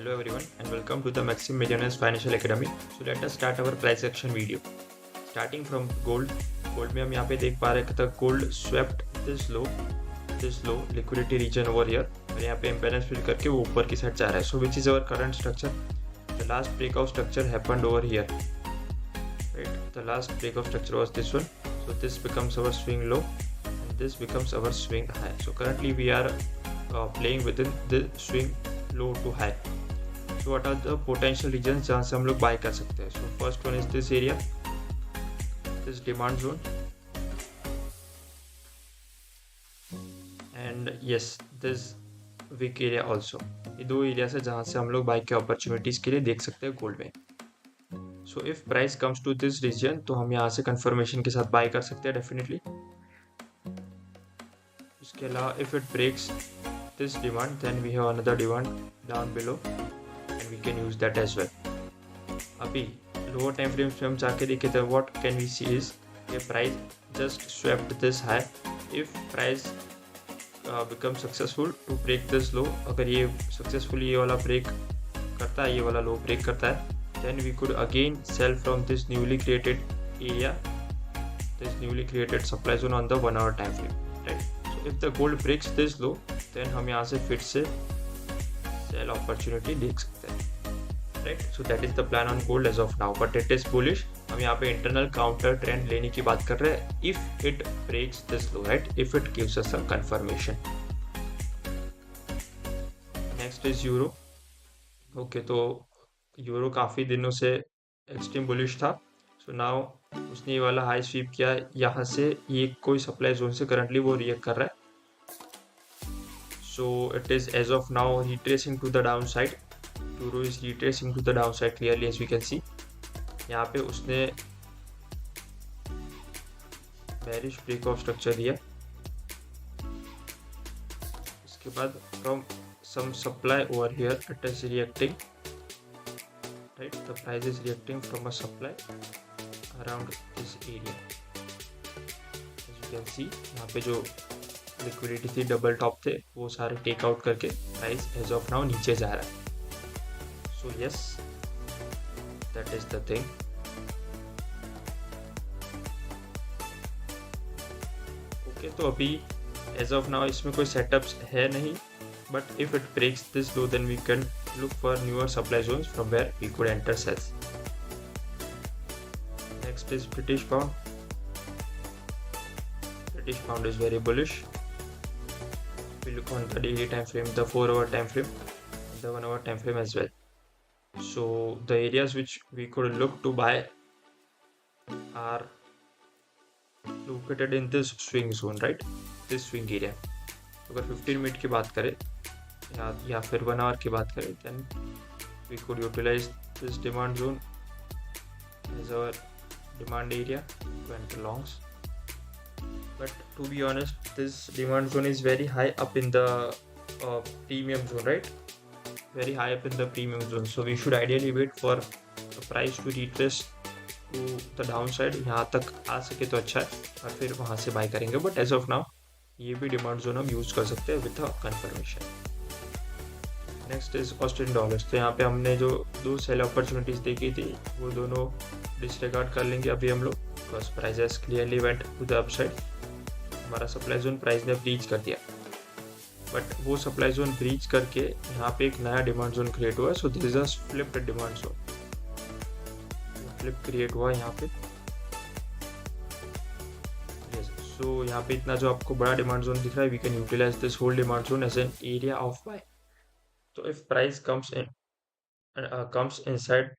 Hello everyone and welcome to the Maxim Millionaires Financial Academy. So let us start our price action video. Starting from gold. Gold में हम यहाँ पे देख पा रहे हैं कि the gold swept this low liquidity region over here और यहाँ पे imbalance fill करके वो ऊपर की साइड जा रहा है. So which is our current structure? The last breakout structure happened over here. Right? The last breakout structure was this one. So this becomes our swing low and this becomes our swing high. So currently we are playing within the swing low to high. So what are the potential regions जहाँ से हम लोग buy कर सकते हैं? So first one is this area, this demand zone, and yes, this weak area also. ये दो area है जहाँ से हम लोग buy के opportunities के लिए देख सकते हैं gold में. So if price comes to this region, तो हम यहाँ से confirmation के साथ buy कर सकते हैं definitely. इसके अलावा if it breaks this demand, then we have another demand down below. And we can use that as well. अभी lower time frames में हम जाके देखे थे what can we see is कि price just swept this high. If price becomes successful to break this low, अगर ये successfully ये वाला break करता है, ये वाला low break करता है, then we could again sell from this newly created area, this newly created supply zone on the 1 hour time frame, right? So if the gold breaks this low, then हम यहाँ से फिर से sell opportunity देख सकते हैं, right? So that is the plan on gold as of now, but it is bullish. हम यहाँ पे internal counter trend लेने की बात कर रहे हैं if it breaks this low, right? If it gives us a confirmation. Next is euro. Okay, तो euro काफी दिनों से extreme bullish था. So now उसने ये वाला high sweep किया, यहाँ से ये कोई supply zone से currently वो react कर रहा है. So it is as of now retracing to the downside. Euro is retracing to the downside clearly as we can see. यहाँ पे उसने bearish breakout structure दिया. इसके बाद from some supply over here it is reacting. Right, the price is reacting from a supply around this area. As you can see, यहाँ पे जो liquidity थी, डबल टॉप थे, वो सारे टेक आउट करके प्राइस एज ऑफ नाउ नीचे जा रहा है. So yes, that is the thing. Okay, तो अभी एज ऑफ नाउ इसमें कोई सेटअप्स है नहीं, but if it breaks this low then we can look for newer supply zones from where we could enter sells. Next is British pound. British pound is very bullish. We look on the daily time frame, the 4-hour time frame, the 1-hour time frame as well. So the areas which we could look to buy are located in this swing zone, right? This swing area. अगर 15 minute की बात करें या फिर 1 hour की बात करें, then we could utilize this demand zone as our demand area to enter longs. But to be honest, this demand zone is very high up in the premium zone, right? Very high up in the premium zone. So we should ideally wait for the price to retrace to the downside. यहाँ तक आ सके तो अच्छा है और फिर वहाँ से buy करेंगे. But as of now, ये भी demand zone हम use कर सकते हैं with a confirmation. Next is Australian dollars. तो यहाँ पे हमने जो दो sell opportunities देखी थी, वो दोनों disregard कर लेंगे अभी हम लोग, because price has clearly went to the upside. हमारा सप्लाई जोन प्राइस ने ब्रीच कर दिया, बट वो सप्लाई जोन ब्रीच करके यहाँ पे एक नया डिमांड जोन क्रिएट हुआ. So this is a flipped demand zone. Flip create हुआ यहाँ पे. सो यहाँ पे इतना जो आपको बड़ा डिमांड जोन दिख रहा है, we can utilise this whole demand zone as an area of buy. तो if price comes inside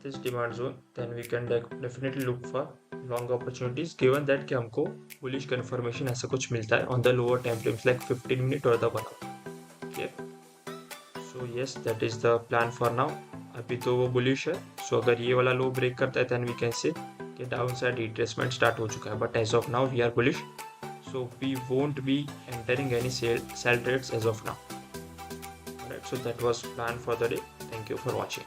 this demand zone, then we can definitely look for long opportunities, given that कि हमको bullish confirmation ऐसा कुछ मिलता है on the lower time frames like 15 minute or the 1 hour. Okay, so yes, that is the plan for now. अभी तो वो bullish है. So अगर ये वाला low break करता है, then we can say कि downside retracement start हो चुका है. But as of now we are bullish, so we won't be entering any sell trades as of now. Alright, so that was plan for the day. Thank you for watching.